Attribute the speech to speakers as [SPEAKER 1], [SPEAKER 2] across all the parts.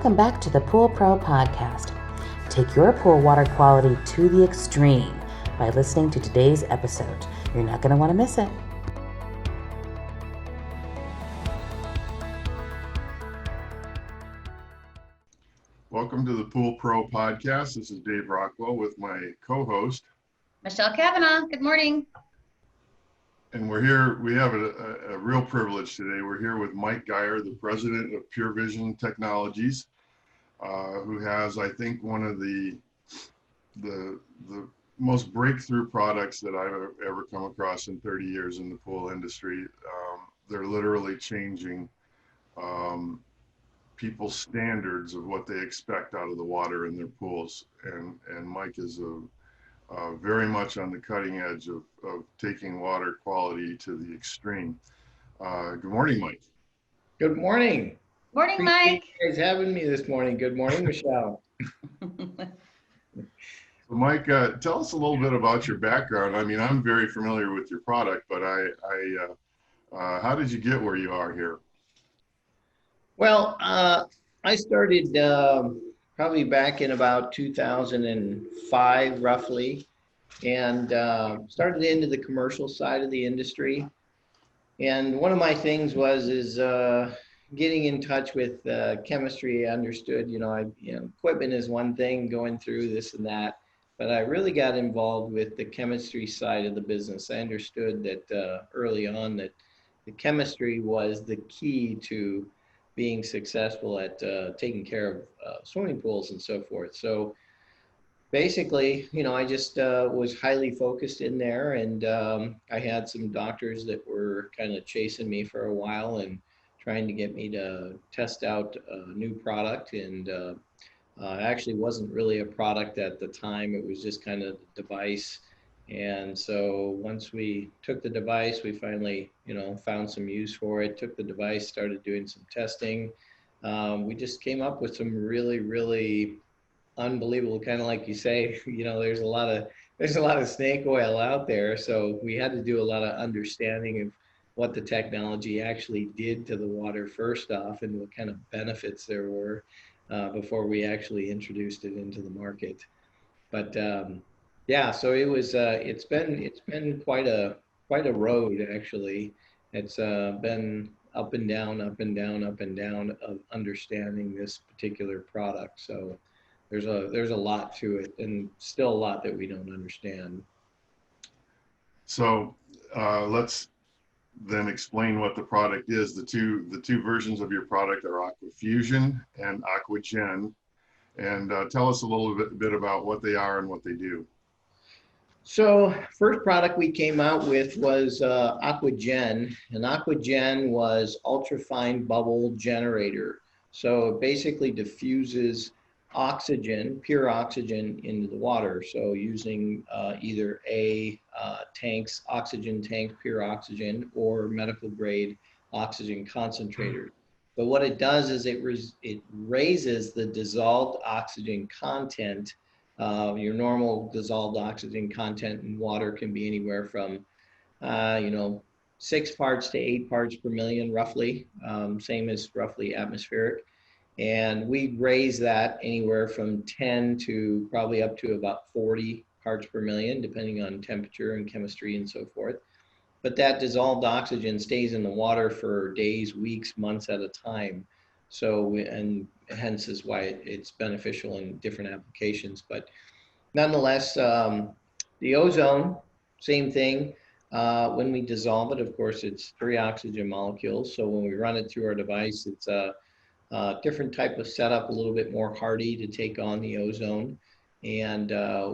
[SPEAKER 1] Welcome back to the Pool Pro Podcast. Take your pool water quality to the extreme by listening to today's episode. You're not going to want to miss it.
[SPEAKER 2] Welcome to the Pool Pro Podcast. This is Dave Rockwell with my co-host,
[SPEAKER 3] Michelle Kavanaugh. Good morning.
[SPEAKER 2] And we're here, we have a real privilege today. We're here with MIke Geyer, the president of Pure Vision Technologies, who has, I think, one of the most breakthrough products that I've ever come across in 30 years in the pool industry. They're literally changing people's standards of what they expect out of the water in their pools. And MIke is very much on the cutting edge of taking water quality to the extreme. Good morning, MIke.
[SPEAKER 4] Good morning.
[SPEAKER 3] Morning,
[SPEAKER 4] Appreciate
[SPEAKER 3] MIke.
[SPEAKER 4] you guys having me this morning. Good morning, Michelle.
[SPEAKER 2] So MIke, tell us a little bit about your background. I mean, I'm very familiar with your product, but how did you get where you are here?
[SPEAKER 4] Well, I started probably back in about 2005, roughly, and started into the commercial side of the industry. And one of my things is getting in touch with chemistry. I understood, equipment is one thing, going through this and that, but I really got involved with the chemistry side of the business. I understood that early on that the chemistry was the key to being successful at taking care of swimming pools and so forth. So basically, I just was highly focused in there, and I had some doctors that were kind of chasing me for a while and trying to get me to test out a new product. And actually wasn't really a product at the time. It was just kind of a device. And so once we took the device, we finally, found some use for it, took the device, started doing some testing. We just came up with some really, really unbelievable, kind of like you say, there's a lot of snake oil out there. So we had to do a lot of understanding of what the technology actually did to the water first off, and what kind of benefits there were before we actually introduced it into the market. But yeah, so it was. It's been quite a road, actually. It's been up and down, up and down, up and down of understanding this particular product. So there's a lot to it, and still a lot that we don't understand.
[SPEAKER 2] So let's then explain what the product is. The two versions of your product are AquaFusion and AquaGen, and tell us a little bit about what they are and what they do.
[SPEAKER 4] So first product we came out with was AquaGen, and AquaGen was ultrafine bubble generator. So it basically diffuses oxygen, pure oxygen, into the water. So using either tanks, oxygen tank, pure oxygen, or medical grade oxygen concentrator. But what it does is it raises the dissolved oxygen content. Your normal dissolved oxygen content in water can be anywhere from 6 parts to 8 parts per million, roughly, same as roughly atmospheric. And we raise that anywhere from 10 to probably up to about 40 parts per million, depending on temperature and chemistry and so forth. But that dissolved oxygen stays in the water for days, weeks, months at a time. So, and hence is why it's beneficial in different applications. But nonetheless, the ozone, same thing. When we dissolve it, of course, it's 3 oxygen molecules. So when we run it through our device, it's a different type of setup, a little bit more hardy to take on the ozone. And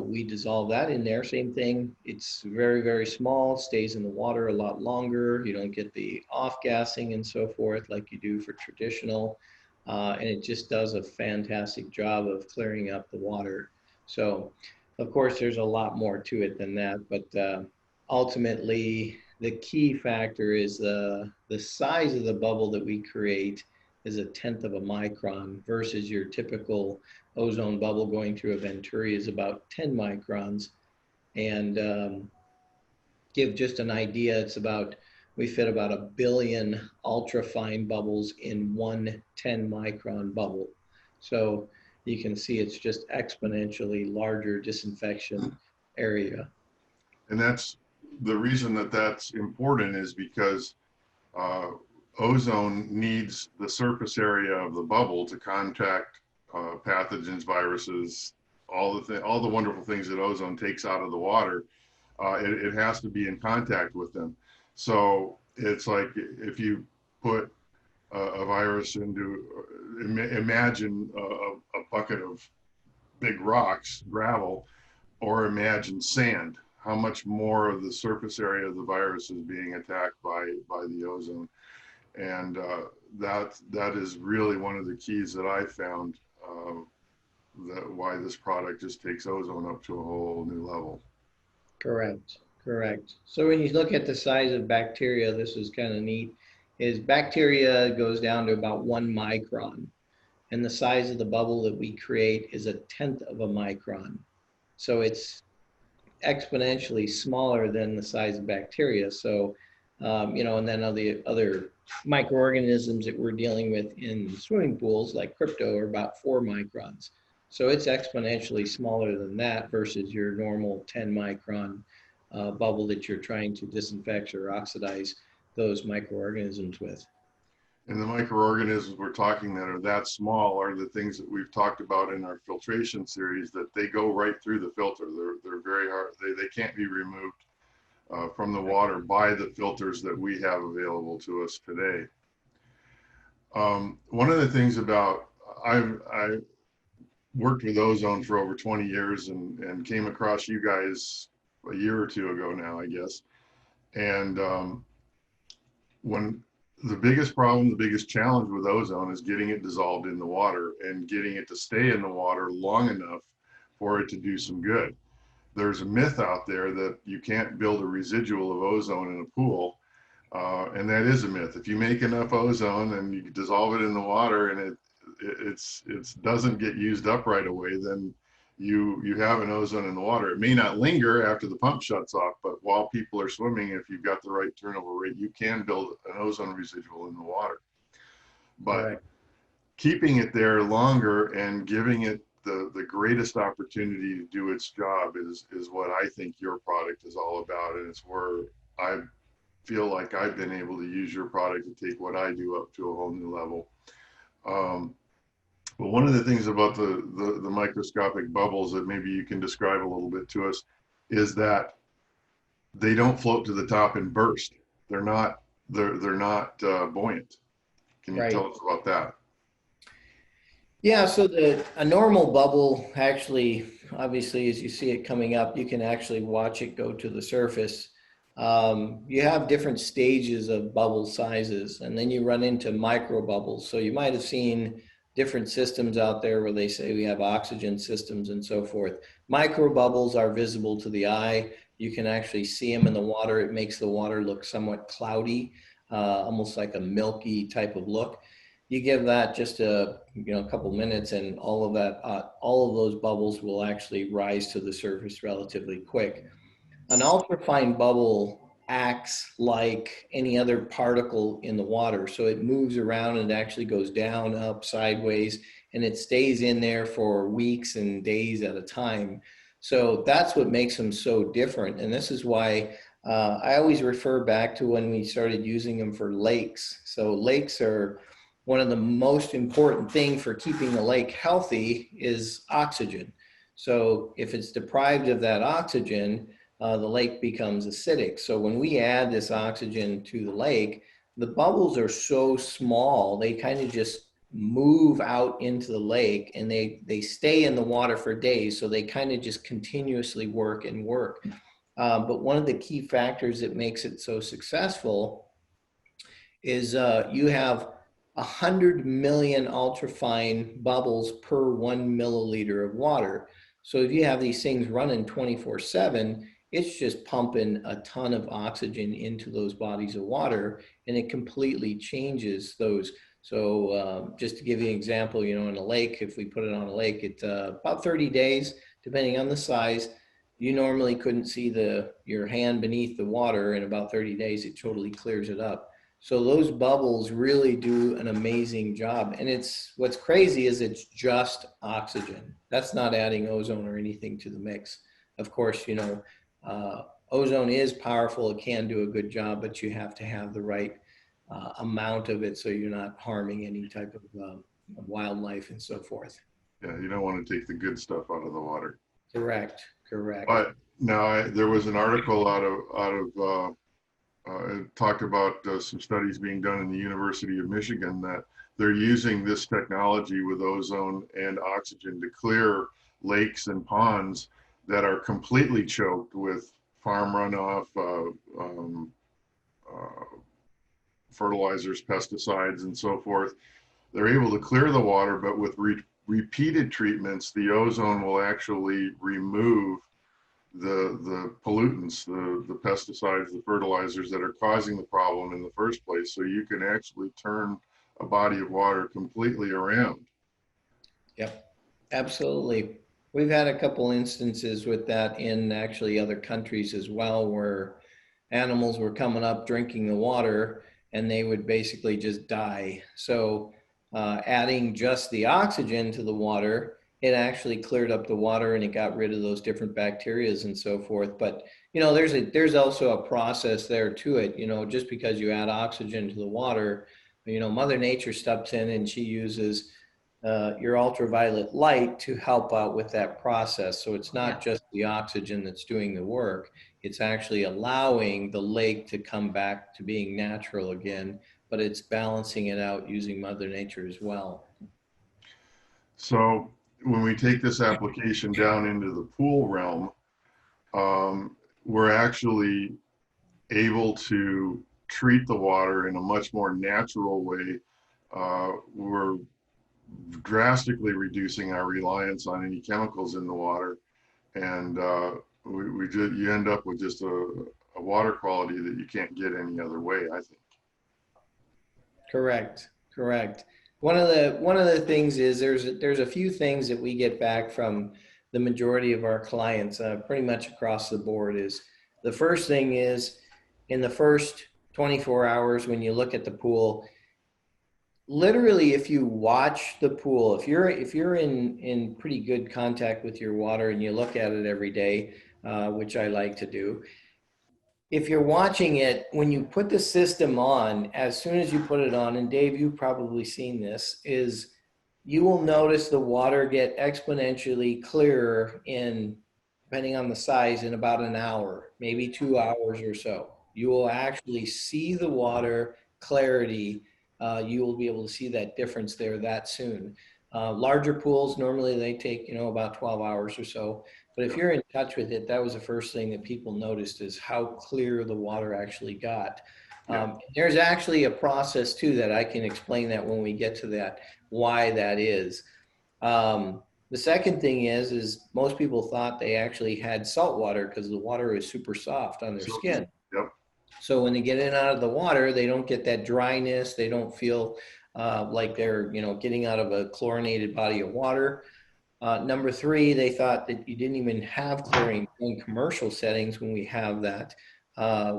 [SPEAKER 4] we dissolve that in there. Same thing. It's very, very small, stays in the water a lot longer. You don't get the off-gassing and so forth like you do for traditional. And it just does a fantastic job of clearing up the water. So, of course, there's a lot more to it than that. But ultimately, the key factor is the size of the bubble that we create is 1/10 of a micron versus your typical ozone bubble going through a venturi is about 10 microns. And give just an idea, we fit about 1 billion ultrafine bubbles in one 10 micron bubble. So you can see it's just exponentially larger disinfection area.
[SPEAKER 2] And that's the reason that that's important is because ozone needs the surface area of the bubble to contact pathogens, viruses, all the wonderful things that ozone takes out of the water. It has to be in contact with them. So it's like if you put a virus into, imagine a bucket of big rocks, gravel, or imagine sand. How much more of the surface area of the virus is being attacked by the ozone. And that is really one of the keys that I found that why this product just takes ozone up to a whole new level.
[SPEAKER 4] Correct, correct. So when you look at the size of bacteria, this is kind of neat, is bacteria goes down to about 1 micron. And the size of the bubble that we create is 1/10 of a micron. So it's exponentially smaller than the size of bacteria. So, and then all the other microorganisms that we're dealing with in swimming pools like crypto are about 4 microns. So it's exponentially smaller than that versus your normal 10 micron bubble that you're trying to disinfect or oxidize those microorganisms with.
[SPEAKER 2] And the microorganisms we're talking that are that small are the things that we've talked about in our filtration series, that they go right through the filter. They're very hard. They can't be removed from the water by the filters that we have available to us today. One of the things about, I worked with ozone for over 20 years and came across you guys a year or two ago now, I guess. And when the biggest problem, the biggest challenge with ozone is getting it dissolved in the water and getting it to stay in the water long enough for it to do some good. There's a myth out there that you can't build a residual of ozone in a pool, and that is a myth. If you make enough ozone and you dissolve it in the water and it doesn't get used up right away, then you have an ozone in the water. It may not linger after the pump shuts off, but while people are swimming, if you've got the right turnover rate, you can build an ozone residual in the water. But
[SPEAKER 4] Right.
[SPEAKER 2] Keeping it there longer and giving it the greatest opportunity to do its job is what I think your product is all about. And it's where I feel like I've been able to use your product to take what I do up to a whole new level. But one of the things about the microscopic bubbles that maybe you can describe a little bit to us is that they don't float to the top and burst. They're not buoyant. Can you tell us about that?
[SPEAKER 4] Yeah, so a normal bubble actually, obviously, as you see it coming up, you can actually watch it go to the surface. You have different stages of bubble sizes, and then you run into micro bubbles. So you might have seen different systems out there where they say we have oxygen systems and so forth. Micro bubbles are visible to the eye. You can actually see them in the water. It makes the water look somewhat cloudy, almost like a milky type of look. You give that just a couple minutes, and all of those bubbles will actually rise to the surface relatively quick. An ultrafine bubble acts like any other particle in the water. So it moves around and it actually goes down, up, sideways, and it stays in there for weeks and days at a time. So that's what makes them so different. And this is why I always refer back to when we started using them for lakes. So lakes are one of the most important thing for keeping a lake healthy is oxygen. So if it's deprived of that oxygen, the lake becomes acidic. So when we add this oxygen to the lake, the bubbles are so small, they kind of just move out into the lake and they stay in the water for days. So they kind of just continuously work and work. But one of the key factors that makes it so successful is you have 100 million ultrafine bubbles per 1 milliliter of water. So if you have these things running 24/7, it's just pumping a ton of oxygen into those bodies of water, and it completely changes those. So just to give you an example, in a lake, if we put it on a lake, it's about 30 days, depending on the size. You normally couldn't see your hand beneath the water. In about 30 days, it totally clears it up. So those bubbles really do an amazing job. And what's crazy is it's just oxygen. That's not adding ozone or anything to the mix. Of course, ozone is powerful. It can do a good job, but you have to have the right amount of it so you're not harming any type of wildlife and so forth.
[SPEAKER 2] Yeah, you don't want to take the good stuff out of the water.
[SPEAKER 4] Correct.
[SPEAKER 2] But now there was an article it talked about some studies being done in the University of Michigan that they're using this technology with ozone and oxygen to clear lakes and ponds that are completely choked with farm runoff, fertilizers, pesticides, and so forth. They're able to clear the water, but with repeated treatments, the ozone will actually remove the pollutants, the pesticides, the fertilizers that are causing the problem in the first place. So you can actually turn a body of water completely around.
[SPEAKER 4] Yep, absolutely. We've had a couple instances with that in actually other countries as well, where animals were coming up drinking the water and they would basically just die. So adding just the oxygen to the water, it actually cleared up the water and it got rid of those different bacterias and so forth. But there's also a process there to it. Just because you add oxygen to the water, Mother Nature steps in and she uses your ultraviolet light to help out with that process. So it's not just the oxygen that's doing the work. It's actually allowing the lake to come back to being natural again, but it's balancing it out using Mother Nature as well.
[SPEAKER 2] So when we take this application down into the pool realm, we're actually able to treat the water in a much more natural way. We're drastically reducing our reliance on any chemicals in the water, and you end up with just a water quality that you can't get any other way, I think.
[SPEAKER 4] Correct. One of the things is there's a few things that we get back from the majority of our clients, pretty much across the board. Is the first thing is in the first 24 hours when you look at the pool, literally, if you watch the pool, if you're in pretty good contact with your water and you look at it every day, which I like to do, if you're watching it, when you put the system on, as soon as you put it on, and Dave, you've probably seen this, is you will notice the water get exponentially clearer depending on the size, in about an hour, maybe 2 hours or so. You will actually see the water clarity. You will be able to see that difference there that soon. Larger pools, normally they take, about 12 hours or so. But if you're in touch with it, that was the first thing that people noticed, is how clear the water actually got. There's actually a process too that I can explain that when we get to that, why that is. The second thing is most people thought they actually had salt water because the water is super soft on their skin. So when they get in and out of the water, they don't get that dryness. They don't feel like they're, getting out of a chlorinated body of water. Number three, they thought that you didn't even have chlorine in commercial settings. When we have that,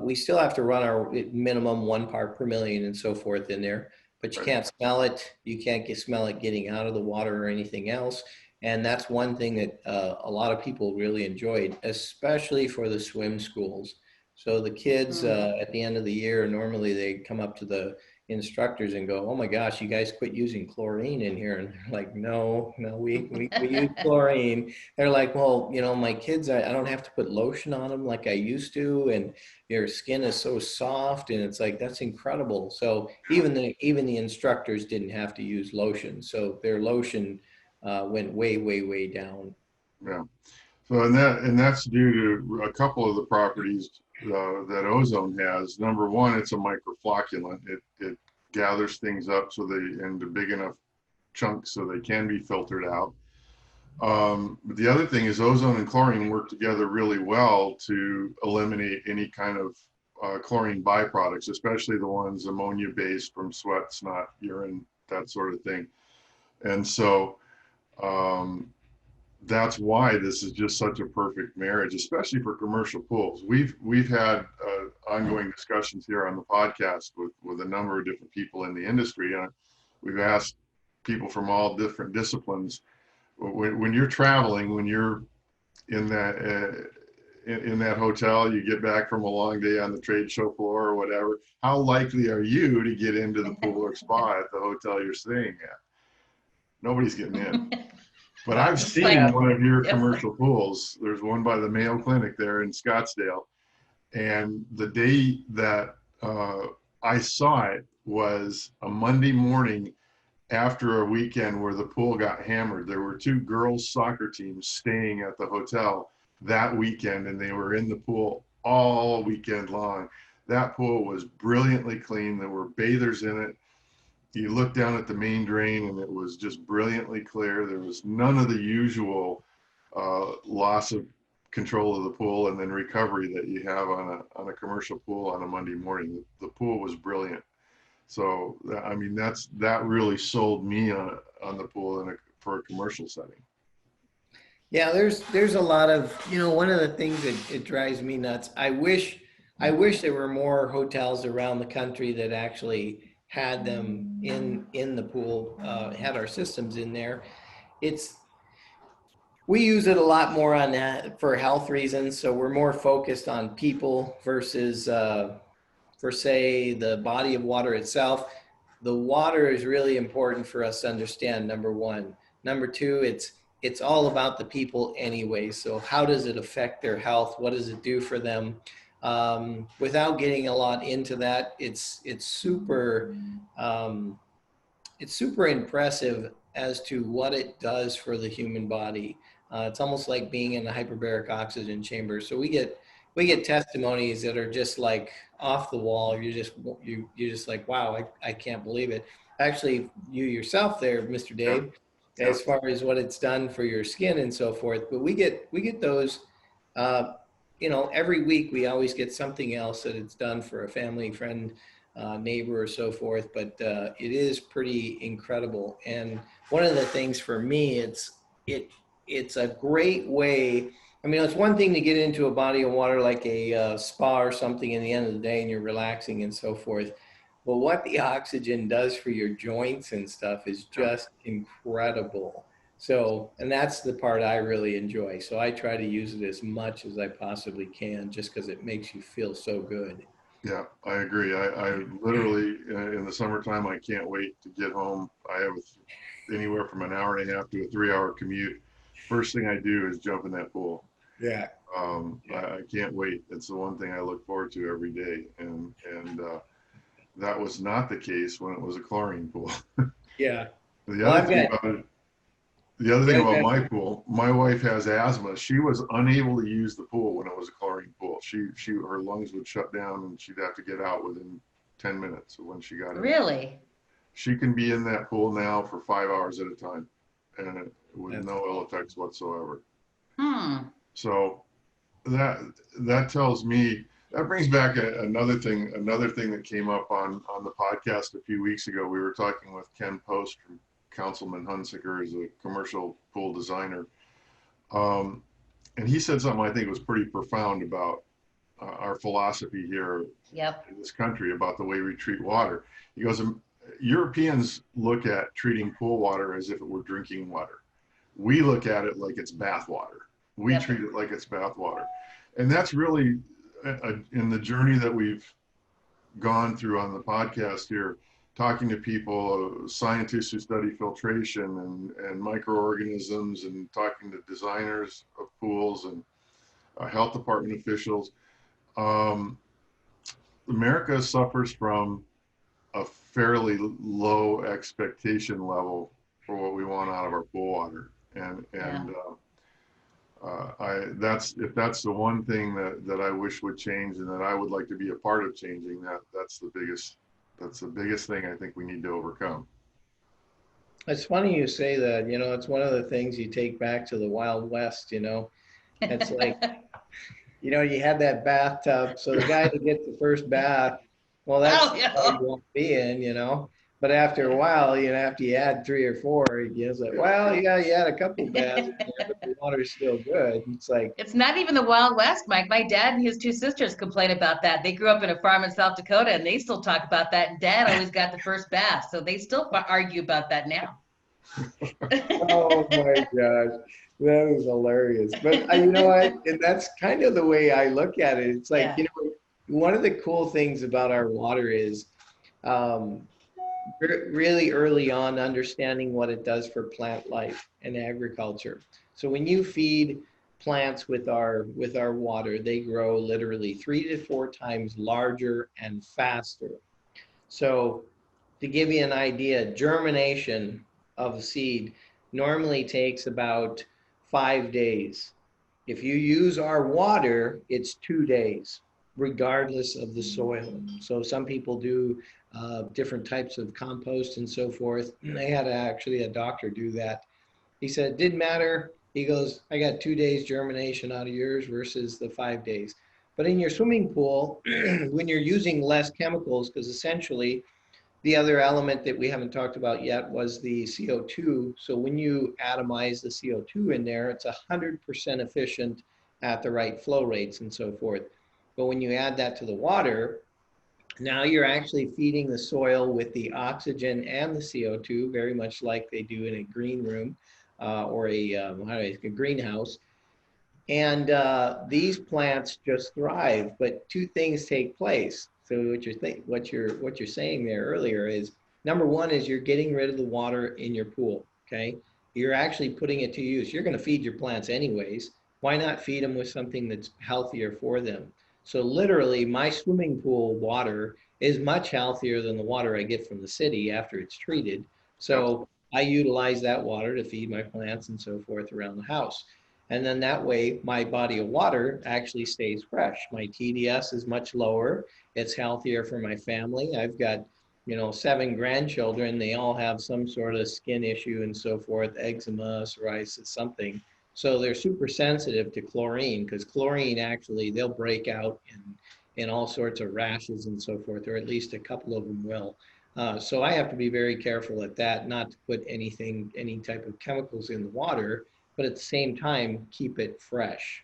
[SPEAKER 4] we still have to run our minimum 1 part per million and so forth in there, but you can't smell it. You can't smell it getting out of the water or anything else. And that's one thing that a lot of people really enjoyed, especially for the swim schools. So the kids at the end of the year, normally they come up to the instructors and go, "Oh my gosh, you guys quit using chlorine in here." And they're like, no, we use chlorine. They're like, "Well, my kids, I don't have to put lotion on them like I used to, and your skin is so soft." And it's like, that's incredible. So even the instructors didn't have to use lotion. So their lotion went way down.
[SPEAKER 2] Yeah. So and that's due to a couple of the properties that ozone has. Number one, it's a microflocculant. It gathers things up into big enough chunks so they can be filtered out. But the other thing is ozone and chlorine work together really well to eliminate any kind of chlorine byproducts, especially the ones ammonia-based from sweat, snot, urine, that sort of thing. And so that's why this is just such a perfect marriage, especially for commercial pools. We've had ongoing discussions here on the podcast with a number of different people in the industry, and we've asked people from all different disciplines. When you're traveling, when you're in that hotel, you get back from a long day on the trade show floor or whatever, how likely are you to get into the pool or spa at the hotel you're staying at? Nobody's getting in. But I've seen one of your commercial pools. There's one by the Mayo Clinic there in Scottsdale. And the day that I saw it was a Monday morning after a weekend where the pool got hammered. There were 2 girls soccer teams staying at the hotel that weekend, and they were in the pool all weekend long. That pool was brilliantly clean. There were bathers in it. You looked down at the main drain and it was just brilliantly clear. There was none of the usual loss of control of the pool and then recovery that you have on a commercial pool on a Monday morning. The pool was brilliant. So, I mean, that really sold me on the pool for a commercial setting.
[SPEAKER 4] Yeah, there's a lot of, one of the things that it drives me nuts. I wish there were more hotels around the country that actually had them in the pool, had our systems in there. We use it a lot more on that for health reasons. So we're more focused on people versus, for say, the body of water itself. The water is really important for us to understand, number one. Number two, it's all about the people anyway. So how does it affect their health? What does it do for them? Without getting a lot into that, it's super impressive as to what it does for the human body. It's almost like being in a hyperbaric oxygen chamber. So we get testimonies that are just like off the wall. You're just like, wow, I can't believe it. Actually, you yourself there, Mr. Dave, as far as what it's done for your skin and so forth. But we get those. Every week we always get something else that it's done for a family, friend, neighbor, or so forth. But it is pretty incredible. And one of the things for me, it's a great way. I mean, it's one thing to get into a body of water like a spa or something in the end of the day and you're relaxing and so forth. But what the oxygen does for your joints and stuff is just incredible. So, and that's the part I really enjoy. So I try to use it as much as I possibly can just because it makes you feel so good.
[SPEAKER 2] Yeah, I agree. I literally, in the summertime, I can't wait to get home. I have anywhere from an hour and a half to a 3-hour commute. First thing I do is jump in that pool.
[SPEAKER 4] Yeah.
[SPEAKER 2] I can't wait. It's the one thing I look forward to every day. And that was not the case when it was a chlorine pool.
[SPEAKER 4] Yeah.
[SPEAKER 2] The other thing about my pool, my wife has asthma. She was unable to use the pool when it was a chlorine pool. Her lungs would shut down and she'd have to get out within 10 minutes of when she got in.
[SPEAKER 3] Really?
[SPEAKER 2] She can be in that pool now for 5 hours at a time and with no ill effects whatsoever. So that tells me, that brings back another thing that came up on the podcast a few weeks ago. We were talking with Ken Post from Councilman Hunsaker, is a commercial pool designer. And he said something I think was pretty profound about our philosophy here in this country about the way we treat water. He goes, Europeans look at treating pool water as if it were drinking water. We look at it like it's bath water. We treat it like it's bath water. And that's really in the journey that we've gone through on the podcast here, talking to people, scientists who study filtration and microorganisms, and talking to designers of pools and health department officials. America suffers from a fairly low expectation level for what we want out of our pool water. If that's the one thing that I wish would change and that I would like to be a part of changing, that's the biggest thing I think we need to overcome.
[SPEAKER 4] It's funny you say that. It's one of the things you take back to the Wild West. It's like, you had that bathtub. So the guy that gets the first bath, well, that's what you won't be in. But after a while, after you add 3 or 4, it's like, well, yeah, you had a couple baths, but the water's still good. It's like,
[SPEAKER 3] It's not even the Wild West, Mike. My dad and his 2 sisters complain about that. They grew up in a farm in South Dakota, and they still talk about that. And Dad always got the first bath, so they still argue about that now.
[SPEAKER 4] oh my gosh, that is hilarious. But you know what? And that's kind of the way I look at it. It's like,
[SPEAKER 3] Yeah.
[SPEAKER 4] one of the cool things about our water is really early on understanding what it does for plant life and agriculture. So when you feed plants with our water, they grow literally 3 to 4 times larger and faster. So to give you an idea, germination of a seed normally takes about 5 days. If you use our water, it's 2 days, regardless of the soil. So some people do different types of compost and so forth. And they had actually a doctor do that. He said, it didn't matter. He goes, I got 2 days germination out of yours versus the 5 days. But in your swimming pool, when you're using less chemicals, because essentially the other element that we haven't talked about yet was the CO2. So when you atomize the CO2 in there, it's 100% efficient at the right flow rates and so forth. But when you add that to the water, now you're actually feeding the soil with the oxygen and the CO2, very much like they do in a green room or a greenhouse. And these plants just thrive. But 2 things take place. So what you're saying there earlier is, number one is you're getting rid of the water in your pool. Okay, you're actually putting it to use. You're going to feed your plants anyways. Why not feed them with something that's healthier for them? So literally, my swimming pool water is much healthier than the water I get from the city after it's treated. So I utilize that water to feed my plants and so forth around the house. And then that way, my body of water actually stays fresh. My TDS is much lower. It's healthier for my family. I've got, 7 grandchildren. They all have some sort of skin issue and so forth, eczema, psoriasis, something. So they're super sensitive to chlorine, because chlorine actually, they'll break out in all sorts of rashes and so forth, or at least a couple of them will. So I have to be very careful at that, not to put any type of chemicals in the water, but at the same time, keep it fresh.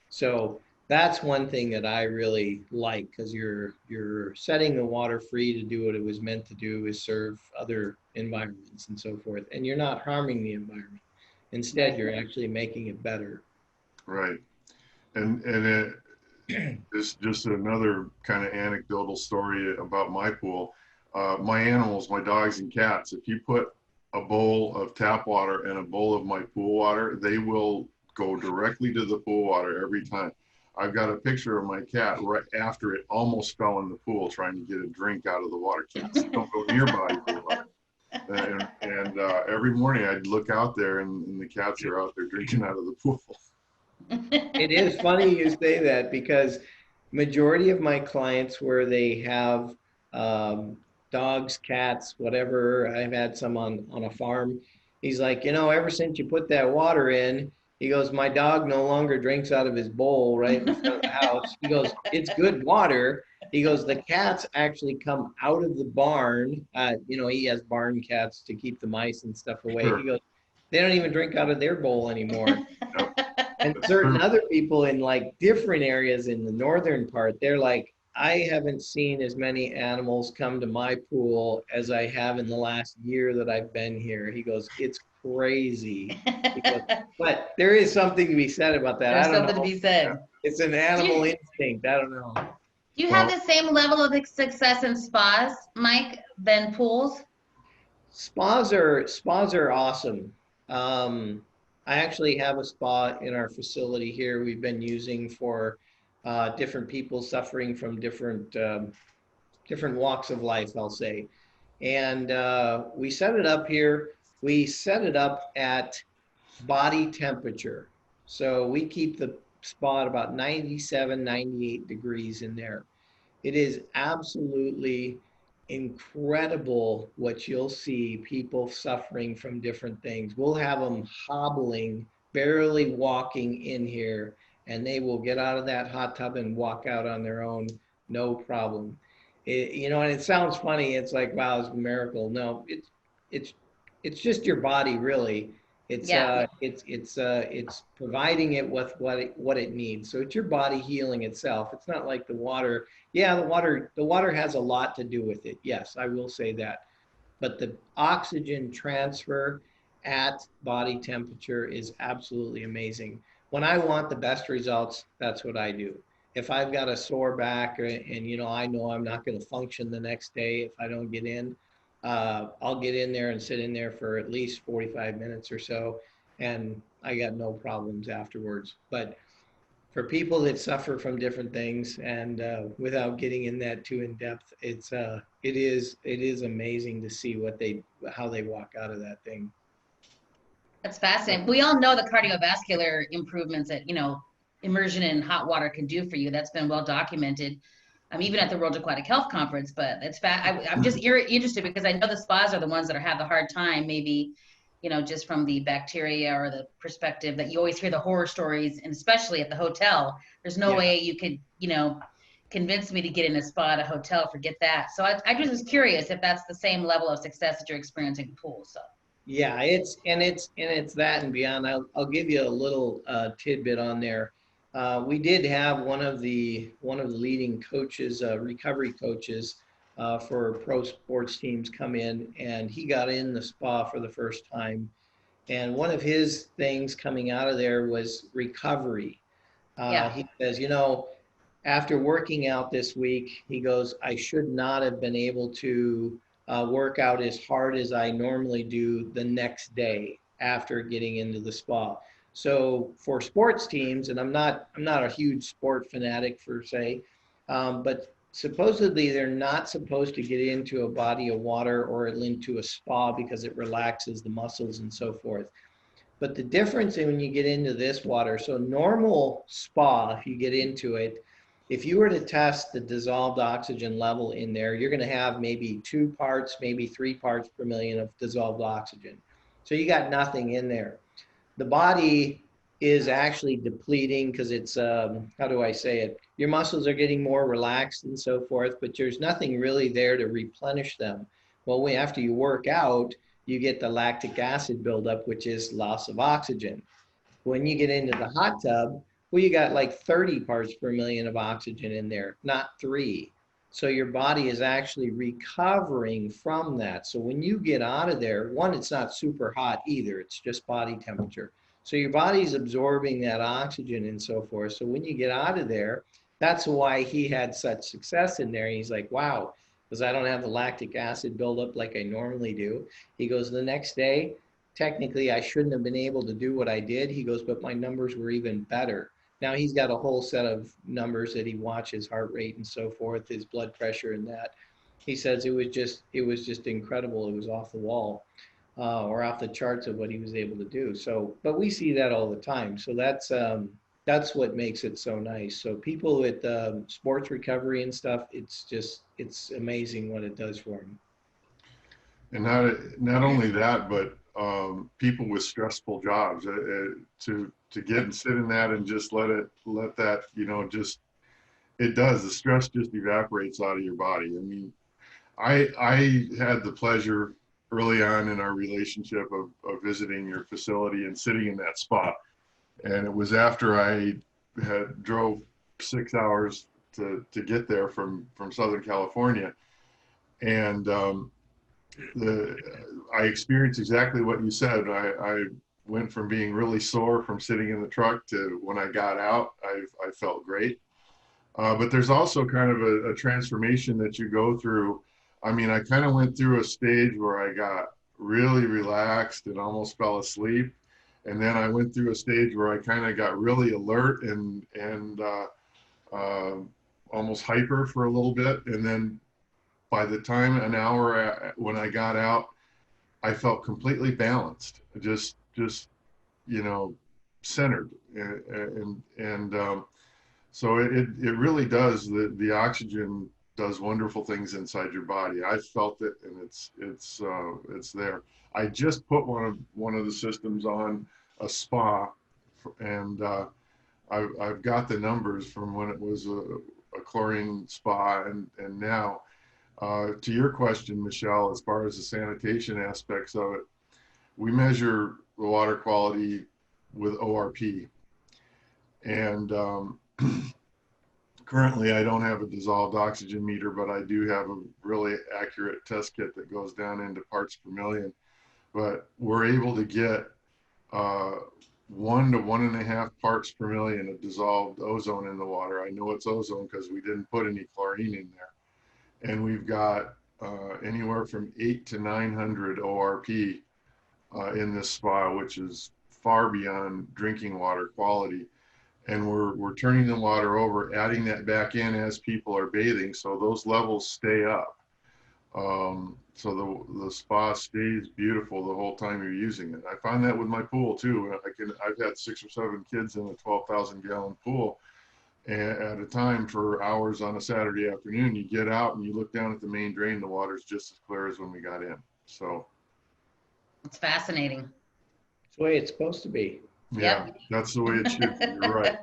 [SPEAKER 4] So that's one thing that I really like, because you're setting the water free to do what it was meant to do, is serve other environments and so forth. And you're not harming the environment. Instead, you're actually making it better.
[SPEAKER 2] Right. And it is just another kind of anecdotal story about my pool. My animals, my dogs and cats, if you put a bowl of tap water and a bowl of my pool water, they will go directly to the pool water every time. I've got a picture of my cat right after it almost fell in the pool trying to get a drink out of the water. Cats don't go near body pool water. And every morning I'd look out there and the cats are out there drinking out of the pool.
[SPEAKER 4] It is funny you say that, because majority of my clients where they have dogs, cats, whatever, I've had some on a farm, he's like, ever since you put that water in, he goes, my dog no longer drinks out of his bowl right in front of the house. He goes, it's good water. He goes, the cats actually come out of the barn. He has barn cats to keep the mice and stuff away.
[SPEAKER 2] Sure.
[SPEAKER 4] He goes, they don't even drink out of their bowl anymore.
[SPEAKER 2] Yep.
[SPEAKER 4] And certain other people in like different areas in the northern part, they're like, I haven't seen as many animals come to my pool as I have in the last year that I've been here. He goes, it's crazy. He goes, but there is something to be said about that.
[SPEAKER 3] There's
[SPEAKER 4] I don't
[SPEAKER 3] something
[SPEAKER 4] know.
[SPEAKER 3] to be said.
[SPEAKER 4] It's an animal instinct. I don't know.
[SPEAKER 3] Do you have the same level of success in spas, Mike, than pools?
[SPEAKER 4] Spas are awesome. I actually have a spa in our facility here we've been using for different people suffering from different walks of life, I'll say. And we set it up here. We set it up at body temperature. So we keep the spa at about 97, 98 degrees in there. It is absolutely incredible what you'll see people suffering from different things. We'll have them hobbling, barely walking in here, and they will get out of that hot tub and walk out on their own, no problem. You know, and it sounds funny. It's like, wow, it's a miracle. No, it's it's just your body, really.
[SPEAKER 3] Yeah.
[SPEAKER 4] It's providing it with what it needs. So it's your body healing itself. It's not like the water. Yeah, the water has a lot to do with it. Yes, I will say that. But the oxygen transfer at body temperature is absolutely amazing. When I want the best results, that's what I do. If I've got a sore back and you know I know I'm not going to function the next day if I don't get in, I'll get in there and sit in there for at least 45 minutes or so, and I got no problems afterwards. But for people that suffer from different things and without getting in that too in depth, it is amazing to see how they walk out of that thing.
[SPEAKER 3] That's fascinating. We all know the cardiovascular improvements that, immersion in hot water can do for you. That's been well documented. I'm even at the World Aquatic Health Conference, but I'm just interested because I know the spas are the ones that have the hard time, maybe, just from the bacteria or the perspective that you always hear the horror stories, and especially at the hotel. There's no way you could, convince me to get in a spa at a hotel. Forget that. So I just was curious if that's the same level of success that you're experiencing in the pool. So.
[SPEAKER 4] Yeah, it's that and beyond. I'll give you a little tidbit on there. We did have one of the leading coaches, recovery coaches for pro sports teams come in, and he got in the spa for the first time. And one of his things coming out of there was recovery. He says, after working out this week, he goes, I should not have been able to work out as hard as I normally do the next day after getting into the spa. So for sports teams, and I'm not a huge sport fanatic per se, but supposedly they're not supposed to get into a body of water or into a spa because it relaxes the muscles and so forth. But the difference when you get into this water, so normal spa, if you get into it, if you were to test the dissolved oxygen level in there, you're going to have maybe 2 parts, maybe 3 parts per million of dissolved oxygen. So you got nothing in there. The body is actually depleting because it's, how do I say it? Your muscles are getting more relaxed and so forth, but there's nothing really there to replenish them. Well, after you work out, you get the lactic acid buildup, which is loss of oxygen. When you get into the hot tub, well, you got like 30 parts per million of oxygen in there, not 3. So your body is actually recovering from that. So when you get out of there, one, it's not super hot either. It's just body temperature. So your body's absorbing that oxygen and so forth. So when you get out of there, that's why he had such success in there. He's like, wow, because I don't have the lactic acid buildup like I normally do. He goes, the next day, technically I shouldn't have been able to do what I did. He goes, but my numbers were even better. Now he's got a whole set of numbers that he watches, heart rate and so forth, his blood pressure and that. He says it was just incredible. It was off the wall or off the charts of what he was able to do. So, but we see that all the time. So that's what makes it so nice. So people with sports recovery and stuff, it's amazing what it does for them.
[SPEAKER 2] And not only that, but people with stressful jobs to get and sit in that and just let that, it does, the stress just evaporates out of your body. I mean, I had the pleasure early on in our relationship of visiting your facility and sitting in that spot. And it was after I had drove 6 hours to get there from Southern California. And I experienced exactly what you said. I went from being really sore from sitting in the truck to when I got out, I felt great. But there's also kind of a transformation that you go through. I mean, I kind of went through a stage where I got really relaxed and almost fell asleep. And then I went through a stage where I kind of got really alert and almost hyper for a little bit. And then by the time an hour when I got out, I felt completely balanced, just centered. And so it really does, the oxygen does wonderful things inside your body. I felt it, and it's there. I just put one of the systems on a spa, and I've got the numbers from when it was a chlorine spa and now, To your question, Michelle, as far as the sanitation aspects of it, we measure the water quality with ORP. And currently I don't have a dissolved oxygen meter, but I do have a really accurate test kit that goes down into parts per million. But we're able to get 1 to 1.5 parts per million of dissolved ozone in the water. I know it's ozone because we didn't put any chlorine in there. And we've got anywhere from 800 to 900 ORP in this spa, which is far beyond drinking water quality. And we're turning the water over, adding that back in as people are bathing, so those levels stay up. So the spa stays beautiful the whole time you're using it. I find that with my pool too. I've had 6 or 7 kids in a 12,000 gallon pool at a time for hours on a Saturday afternoon. You get out and you look down at the main drain, the water's just as clear as when we got in. So
[SPEAKER 3] It's fascinating.
[SPEAKER 4] It's the way it's supposed to be.
[SPEAKER 2] yeah,
[SPEAKER 3] Yep.
[SPEAKER 2] that's the way it should be. You're right.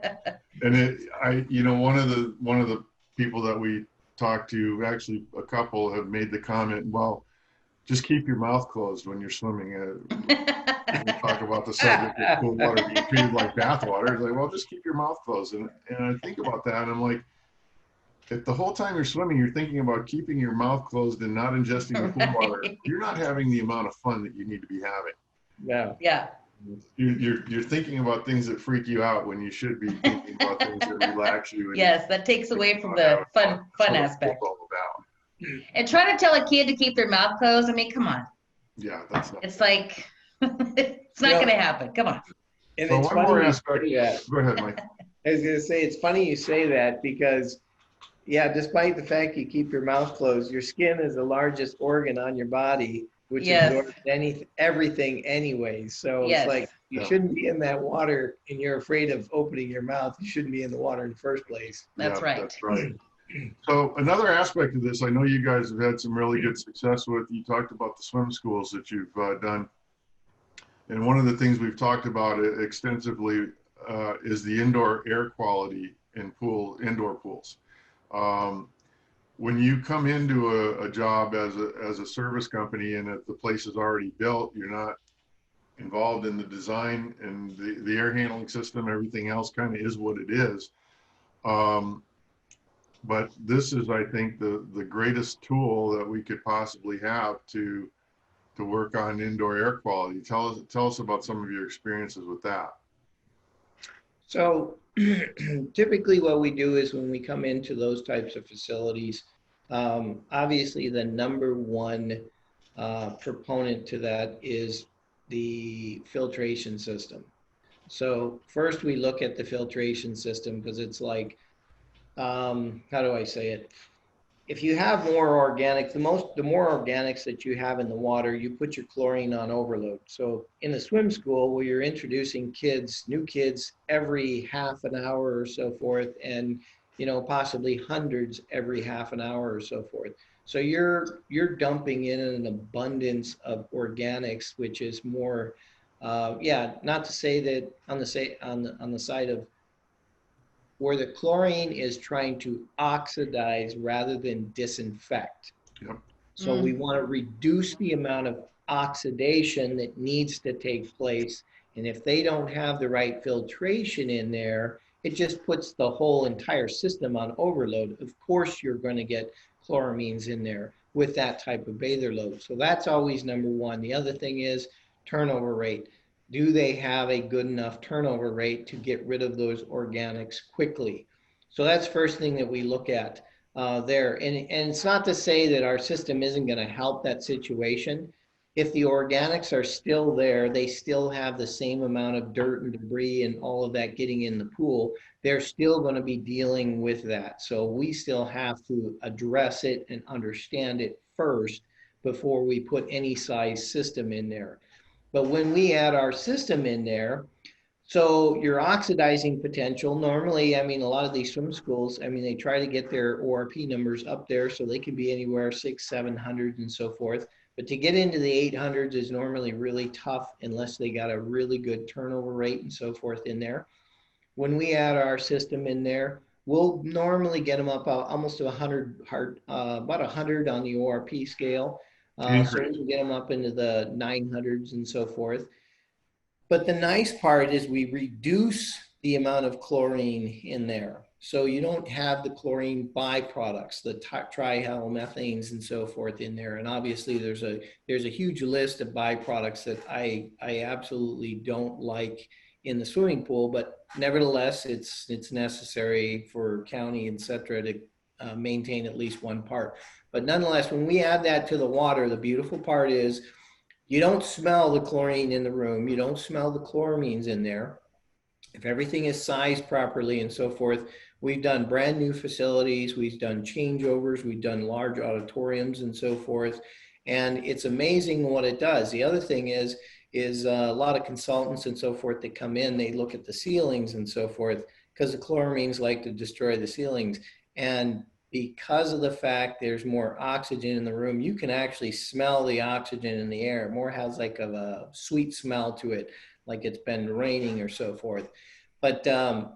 [SPEAKER 2] And one of the people that we talked to, actually a couple, have made the comment, well, just keep your mouth closed when you're swimming. We talk about the subject of cool water being treated like bath water. It's like, well, just keep your mouth closed. And I think about that, and I'm like, if the whole time you're swimming, you're thinking about keeping your mouth closed and not ingesting the pool water, you're not having the amount of fun that you need to be having.
[SPEAKER 4] Yeah.
[SPEAKER 3] Yeah.
[SPEAKER 2] You're thinking about things that freak you out when you should be thinking about things that relax you. And
[SPEAKER 3] Yes, that takes away from the fun aspect.
[SPEAKER 2] All about.
[SPEAKER 3] And try to tell a kid to keep their mouth closed. I mean, come on.
[SPEAKER 2] Yeah, that's not.
[SPEAKER 3] It's like, it's not going to happen. Come on.
[SPEAKER 4] And
[SPEAKER 2] So
[SPEAKER 4] it's
[SPEAKER 2] one
[SPEAKER 4] funny
[SPEAKER 2] more
[SPEAKER 4] you
[SPEAKER 2] aspect.
[SPEAKER 4] say that.
[SPEAKER 2] Go ahead, Mike.
[SPEAKER 4] I was going to say, it's funny you say that because, yeah, despite the fact you keep your mouth closed, your skin is the largest organ on your body, which
[SPEAKER 3] Yes.
[SPEAKER 4] absorbs everything anyway. So
[SPEAKER 3] Yes.
[SPEAKER 4] it's like you
[SPEAKER 2] Yeah.
[SPEAKER 4] shouldn't be in that water and you're afraid of opening your mouth. You shouldn't be in the water in the first place.
[SPEAKER 3] That's right.
[SPEAKER 2] That's right. So another aspect of this, I know you guys have had some really good success with. You talked about the swim schools that you've done. And one of the things we've talked about extensively is the indoor air quality in indoor pools. When you come into a job as a service company and if the place is already built, you're not involved in the design and the air handling system, everything else kind of is what it is. But this is, I think, the greatest tool that we could possibly have to work on indoor air quality. Tell us about some of your experiences with that.
[SPEAKER 4] So typically what we do is when we come into those types of facilities, obviously the number one proponent to that is the filtration system. So first we look at the filtration system because it's like, how do I say it? If you have more organic, the more organics that you have in the water, you put your chlorine on overload. So in a swim school where you're introducing new kids every half an hour or so forth, and possibly hundreds every half an hour or so forth. So you're dumping in an abundance of organics, which is more, not to say that on the side of where the chlorine is trying to oxidize rather than disinfect.
[SPEAKER 2] Yep.
[SPEAKER 4] So we want to reduce the amount of oxidation that needs to take place. And if they don't have the right filtration in there, it just puts the whole entire system on overload. Of course, you're going to get chloramines in there with that type of bather load. So that's always number one. The other thing is turnover rate. Do they have a good enough turnover rate to get rid of those organics quickly? So that's first thing that we look at there. And it's not to say that our system isn't going to help that situation. If the organics are still there, they still have the same amount of dirt and debris and all of that getting in the pool, they're still going to be dealing with that. So we still have to address it and understand it first before we put any size system in there. But when we add our system in there, so your oxidizing potential, normally, a lot of these swim schools, they try to get their ORP numbers up there so they can be anywhere 600, 700 and so forth. But to get into the 800s is normally really tough unless they got a really good turnover rate and so forth in there. When we add our system in there, we'll normally get them up almost to 100, about 100 on the ORP scale. So we can get them up into the 900s and so forth. But the nice part is we reduce the amount of chlorine in there. So you don't have the chlorine byproducts, the trihalomethanes and so forth in there. And obviously there's a huge list of byproducts that I absolutely don't like in the swimming pool, but nevertheless, it's necessary for county, et cetera, to maintain at least one part. But nonetheless, when we add that to the water, the beautiful part is you don't smell the chlorine in the room. You don't smell the chloramines in there. If everything is sized properly and so forth, we've done brand new facilities, we've done changeovers, we've done large auditoriums and so forth. And it's amazing what it does. The other thing is a lot of consultants and so forth that come in, they look at the ceilings and so forth because the chloramines like to destroy the ceilings. And because of the fact there's more oxygen in the room, you can actually smell the oxygen in the air. It more has like a sweet smell to it, like it's been raining or so forth. But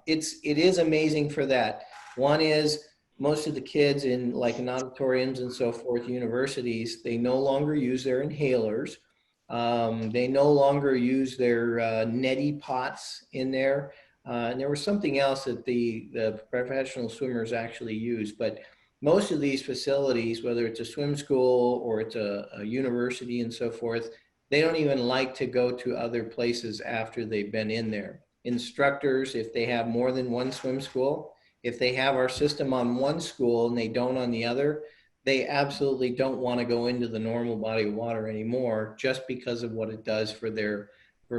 [SPEAKER 4] it is amazing for that. One is most of the kids in like in auditoriums and so forth, universities, they no longer use their inhalers. They no longer use their neti pots in there. And there was something else that the professional swimmers actually use. But most of these facilities, whether it's a swim school or it's a university and so forth, they don't even like to go to other places after they've been in there. Instructors, if they have more than one swim school, if they have our system on one school and they don't on the other, they absolutely don't want to go into the normal body of water anymore just because of what it does for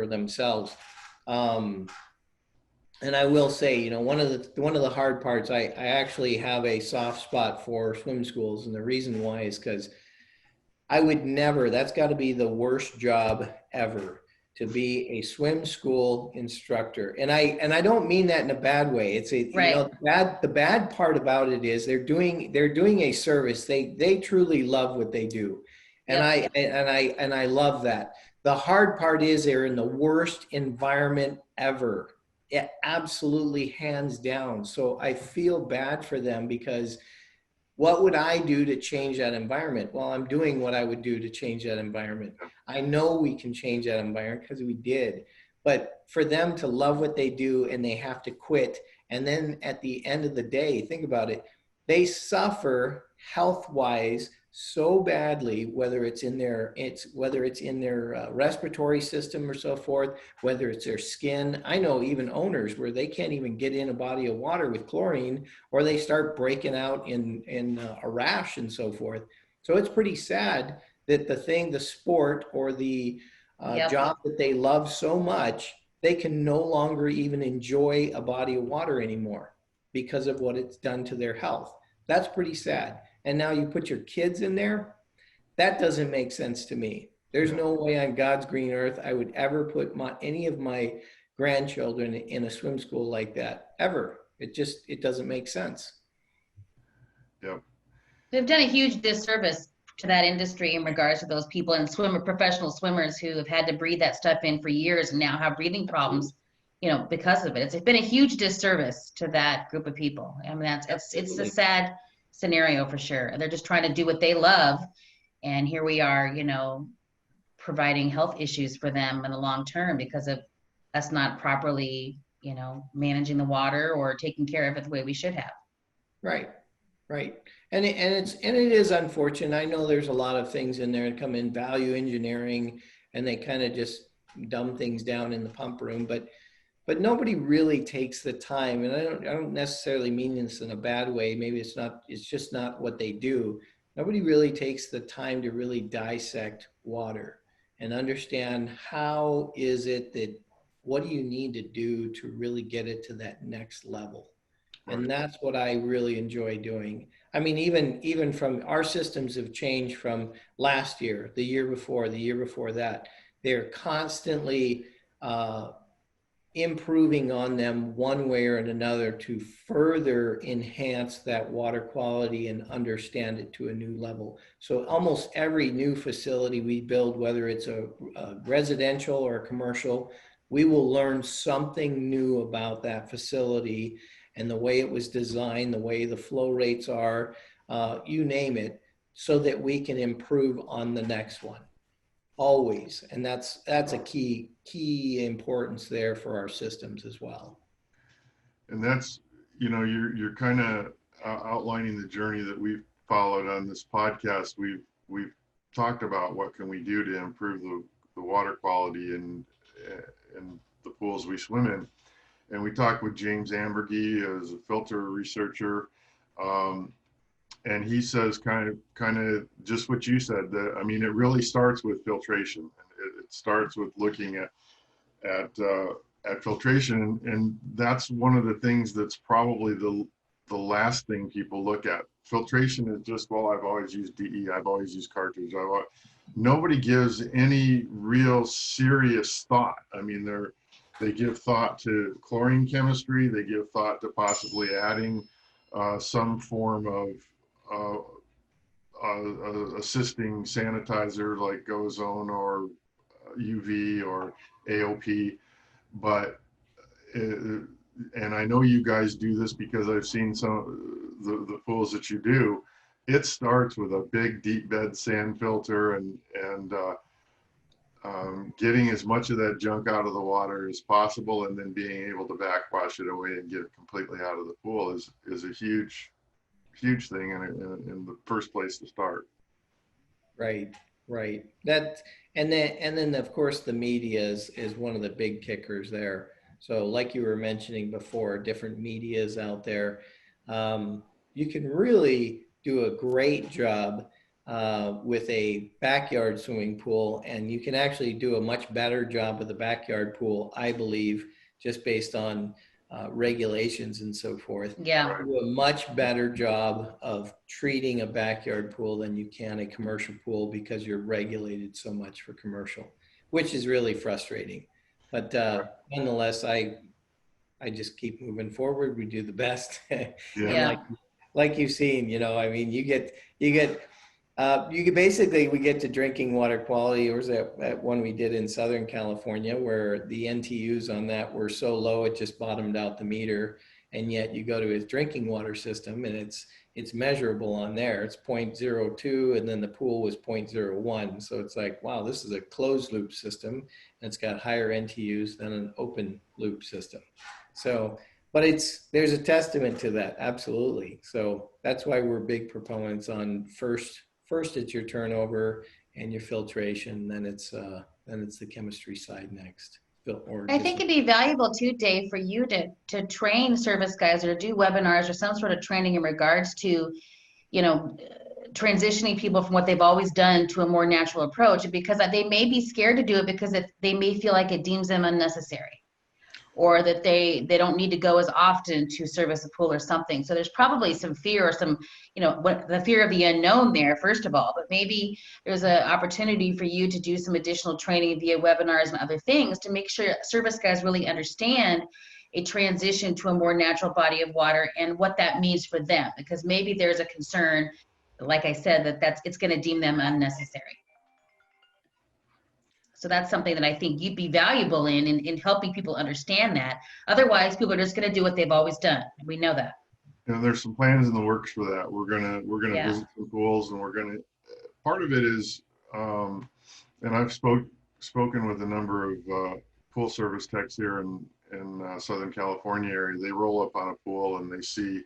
[SPEAKER 4] themselves. And I will say, you know, one of the hard parts, I actually have a soft spot for swim schools, and the reason why is because I would never, that's got to be the worst job ever, to be a swim school instructor. And I don't mean that in a bad way. It's a,
[SPEAKER 3] Right.
[SPEAKER 4] you know, the bad part about it is they're doing a service. They truly love what they do. And
[SPEAKER 3] Yep.
[SPEAKER 4] I love that. The hard part is they're in the worst environment ever. It absolutely hands down. So I feel bad for them because what would I do to change that environment? Well, I'm doing what I would do to change that environment. I know we can change that environment because we did. But for them to love what they do and they have to quit, and then at the end of the day, think about it, they suffer health-wise so badly, whether it's in their respiratory system or so forth, whether it's their skin. I know even owners where they can't even get in a body of water with chlorine, or they start breaking out in a rash and so forth. So it's pretty sad that the sport or the
[SPEAKER 3] Yep.
[SPEAKER 4] job that they love so much, they can no longer even enjoy a body of water anymore because of what it's done to their health. That's pretty sad. And now you put your kids in there. That doesn't make sense to me. There's no way on God's green earth I would ever put any of my grandchildren in a swim school like that, ever. It doesn't make sense.
[SPEAKER 2] Yep.
[SPEAKER 3] They've done a huge disservice to that industry in regards to those people and professional swimmers who have had to breathe that stuff in for years and now have breathing problems, you know, because of it. It's been a huge disservice to that group of people. I mean, it's a sad scenario for sure. They're just trying to do what they love, and here we are, you know, providing health issues for them in the long term because of us not properly, you know, managing the water or taking care of it the way we should have.
[SPEAKER 4] Right. And it is unfortunate. I know there's a lot of things in there that come in value engineering, and they kind of just dumb things down in the pump room, but nobody really takes the time. And I don't necessarily mean this in a bad way. Maybe it's just not what they do. Nobody really takes the time to really dissect water and understand what do you need to do to really get it to that next level. And that's what I really enjoy doing. I mean, even from our systems have changed from last year, the year before that. They're constantly improving on them one way or another to further enhance that water quality and understand it to a new level. So almost every new facility we build, whether it's a residential or a commercial, we will learn something new about that facility. and the way it was designed, the way the flow rates are, you name it, so that we can improve on the next one. Always. And that's a key importance there for our systems as well.
[SPEAKER 2] And that's, you're kind of outlining the journey that we've followed on this podcast. We've talked about what can we do to improve the water quality in the pools we swim in. And we talked with James Ambergy as a filter researcher. And he says kind of just what you said, that, I mean, it really starts with filtration. It starts with looking at filtration. And that's one of the things that's probably the last thing people look at. Filtration is just, well, I've always used DE, I've always used cartridge. Nobody gives any real serious thought. I mean, they give thought to chlorine chemistry, they give thought to possibly adding some form of assisting sanitizer like ozone or UV or AOP, but and I know you guys do this because I've seen some the pools that you do. It starts with a big deep bed sand filter and getting as much of that junk out of the water as possible, and then being able to backwash it away and get it completely out of the pool is a huge thing in the first place to start.
[SPEAKER 4] Right. That and then of course the media is one of the big kickers there. So like you were mentioning before, different medias out there. You can really do a great job with a backyard swimming pool, and you can actually do a much better job with a backyard pool, I believe, just based on regulations and so forth.
[SPEAKER 3] Yeah.
[SPEAKER 4] Do a much better job of treating a backyard pool than you can a commercial pool, because you're regulated so much for commercial, which is really frustrating. But nonetheless, I just keep moving forward. We do the best.
[SPEAKER 3] Yeah.
[SPEAKER 4] And like you've seen, I mean, you get basically, we get to drinking water quality. Or was that one we did in Southern California, where the NTUs on that were so low it just bottomed out the meter, and yet you go to his drinking water system and it's measurable on there. It's 0.02, and then the pool was 0.01. So it's like, wow, this is a closed loop system, and it's got higher NTUs than an open loop system. So, but there's a testament to that, absolutely. So that's why we're big proponents on first it's your turnover and your filtration, then it's the chemistry side next.
[SPEAKER 3] I think it'd be valuable too, Dave, for you to train service guys or do webinars or some sort of training in regards to, transitioning people from what they've always done to a more natural approach, because they may be scared to do it because they may feel like it deems them unnecessary, or that they don't need to go as often to service a pool or something. So there's probably some fear or some, the fear of the unknown there, first of all, but maybe there's an opportunity for you to do some additional training via webinars and other things to make sure service guys really understand a transition to a more natural body of water and what that means for them, because maybe there's a concern, like I said, it's going to deem them unnecessary. So that's something that I think you'd be valuable in helping people understand that. Otherwise, people are just going to do what they've always done. We know that.
[SPEAKER 2] There's some plans in the works for that. We're gonna
[SPEAKER 3] Yeah.
[SPEAKER 2] visit some pools, and part of it is, and I've spoken with a number of pool service techs here in Southern California area. They roll up on a pool and they see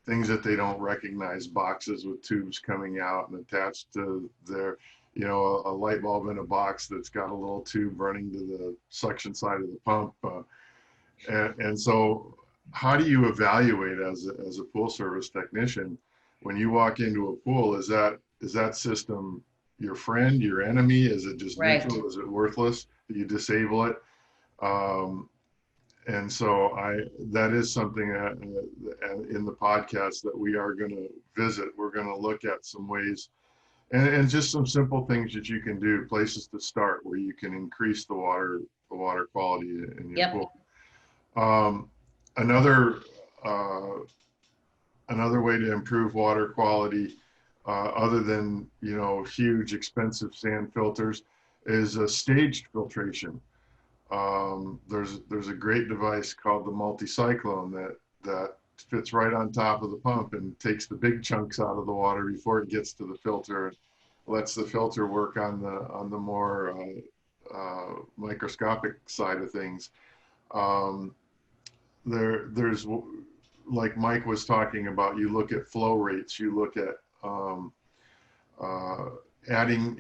[SPEAKER 2] things that they don't recognize, boxes with tubes coming out and attached to their, a light bulb in a box that's got a little tube running to the suction side of the pump. And so how do you evaluate as a pool service technician when you walk into a pool? Is that system your friend, your enemy? Is it just
[SPEAKER 3] Right.
[SPEAKER 2] neutral? Is it worthless? Do you disable it? And so that is something in the podcast that we are going to visit. We're going to look at some ways and just some simple things that you can do, places to start where you can increase the water quality in your
[SPEAKER 3] Yep.
[SPEAKER 2] pool. Another way to improve water quality, other than huge expensive sand filters, is a staged filtration. There's a great device called the multicyclone that fits right on top of the pump and takes the big chunks out of the water before it gets to the filter, and lets the filter work on the more microscopic side of things. There's, like Mike was talking about, you look at flow rates, you look at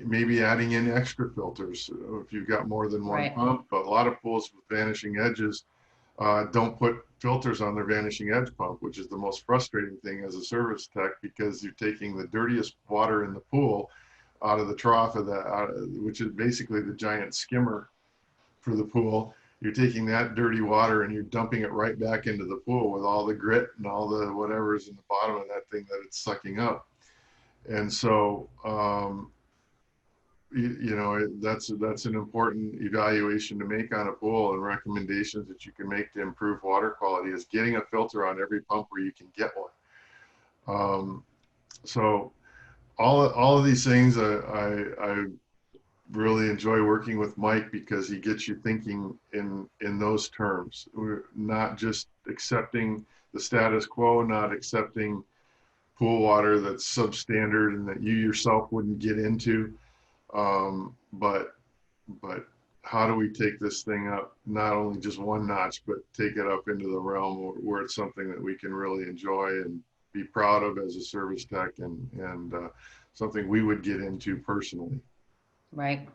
[SPEAKER 2] maybe adding in extra filters if you've got more than one
[SPEAKER 3] Right.
[SPEAKER 2] pump. But a lot of pools with vanishing edges don't put filters on their vanishing edge pump, which is the most frustrating thing as a service tech, because you're taking the dirtiest water in the pool out of the trough of that, which is basically the giant skimmer for the pool. You're taking that dirty water and you're dumping it right back into the pool with all the grit and all the whatever's in the bottom of that thing that it's sucking up. And so, that's an important evaluation to make on a pool, and recommendations that you can make to improve water quality is getting a filter on every pump where you can get one. So all of these things, I really enjoy working with Mike, because he gets you thinking in those terms. We're not just accepting the status quo, not accepting pool water that's substandard and that you yourself wouldn't get into, but how do we take this thing up, not only just one notch, but take it up into the realm where it's something that we can really enjoy and be proud of as a service tech, and something we would get into personally.
[SPEAKER 3] Right.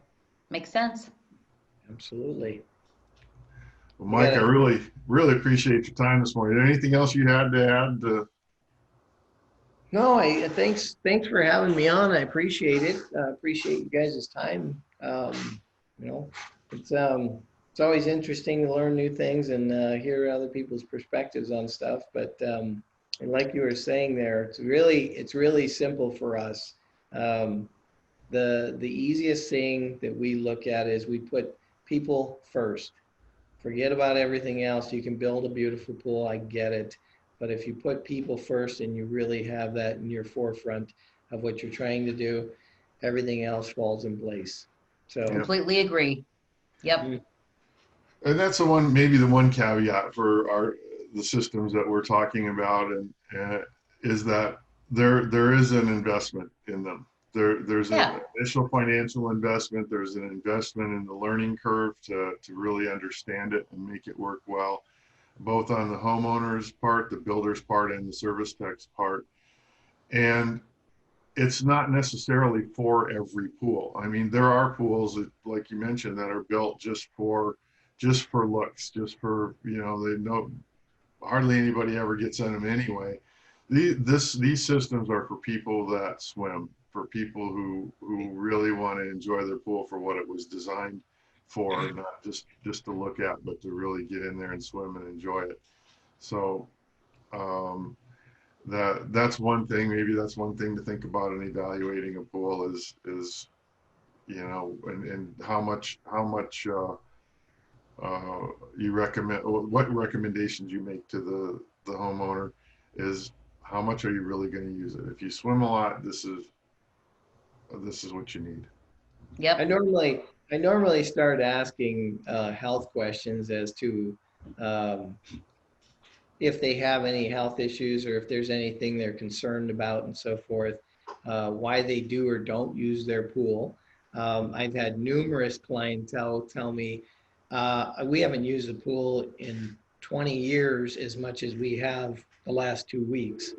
[SPEAKER 3] Makes sense.
[SPEAKER 4] Absolutely.
[SPEAKER 2] Well, Mike, I really appreciate your time this morning. Anything else you had to add?
[SPEAKER 4] No, thanks for having me on. I appreciate it. Appreciate you guys' time. It's always interesting to learn new things and hear other people's perspectives on stuff. But and like you were saying there, it's really simple for us. The easiest thing that we look at is we put people first. Forget about everything else. You can build a beautiful pool, I get it. But if you put people first and you really have that in your forefront of what you're trying to do, everything else falls in place. So
[SPEAKER 3] Completely agree. Yep.
[SPEAKER 2] And that's maybe the one caveat for the systems that we're talking about, and is that there is an investment in them. There's an initial financial investment. There's an investment in the learning curve to really understand it and make it work well, both on the homeowner's part, the builder's part, and the service tech's part. And it's not necessarily for every pool. I mean, there are pools that, like you mentioned, that are built just for looks, just for, they know hardly anybody ever gets in them anyway. These systems are for people that swim, for people who really want to enjoy their pool for what it was designed for, not just to look at, but to really get in there and swim and enjoy it. So that's one thing. Maybe that's one thing to think about in evaluating a pool is and how much you recommend, what recommendations you make to the homeowner is how much are you really going to use it. If you swim a lot, this is what you need.
[SPEAKER 3] Yep.
[SPEAKER 4] I normally start asking health questions as to if they have any health issues or if there's anything they're concerned about and so forth, why they do or don't use their pool. I've had numerous clientele tell me, we haven't used the pool in 20 years as much as we have the last 2 weeks.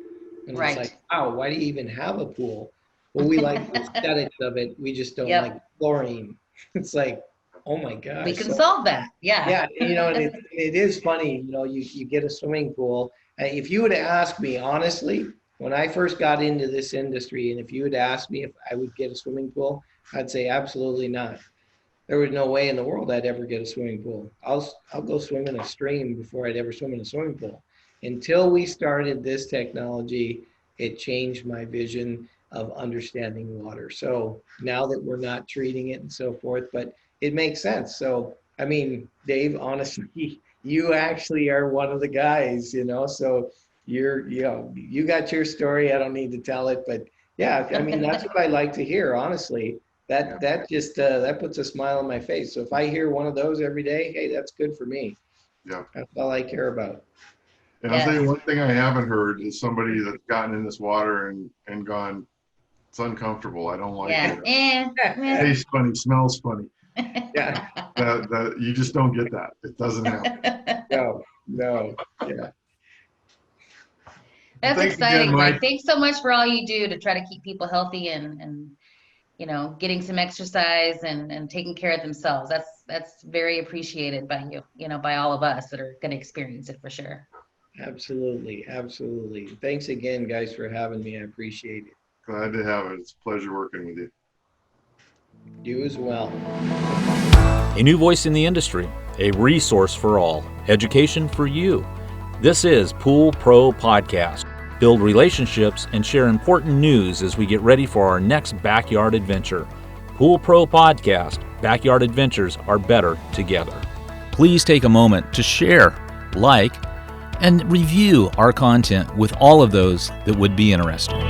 [SPEAKER 4] And
[SPEAKER 3] Right.
[SPEAKER 4] It's like, wow, why do you even have a pool? Well, we like the aesthetics of it. We just don't like chlorine. It's like, oh my gosh.
[SPEAKER 3] We can solve that. Yeah.
[SPEAKER 4] Yeah, and it is funny, you get a swimming pool. If you would have asked me, honestly, when I first got into this industry, and if you had asked me if I would get a swimming pool, I'd say absolutely not. There was no way in the world I'd ever get a swimming pool. I'll go swim in a stream before I'd ever swim in a swimming pool. Until we started this technology, it changed my vision of understanding water. So now that we're not treating it and so forth, but it makes sense. So, I mean, Dave, honestly, you actually are one of the guys, so you got your story. I don't need to tell it, but yeah, I mean, that's what I like to hear, honestly. That just, that puts a smile on my face. So if I hear one of those every day, hey, that's good for me.
[SPEAKER 2] Yeah.
[SPEAKER 4] That's all I care about.
[SPEAKER 2] And I'll tell you one thing I haven't heard is somebody that's gotten in this water and gone, it's uncomfortable. I don't like it. Tastes funny, smells funny.
[SPEAKER 4] Yeah.
[SPEAKER 2] That you just don't get that. It doesn't happen.
[SPEAKER 4] No. Yeah.
[SPEAKER 3] That's
[SPEAKER 2] Thanks
[SPEAKER 3] exciting,
[SPEAKER 2] again,
[SPEAKER 3] Mike.
[SPEAKER 2] Mike.
[SPEAKER 3] Thanks so much for all you do to try to keep people healthy and getting some exercise and taking care of themselves. That's very appreciated by you, by all of us that are going to experience it for sure.
[SPEAKER 4] Absolutely. Thanks again, guys, for having me. I appreciate it.
[SPEAKER 2] Glad to have it. It's a pleasure working with you.
[SPEAKER 4] You as well.
[SPEAKER 5] A new voice in the industry, a resource for all, education for you. This is Pool Pro Podcast. Build relationships and share important news as we get ready for our next backyard adventure. Pool Pro Podcast. Backyard adventures are better together. Please take a moment to share, like, and review our content with all of those that would be interested.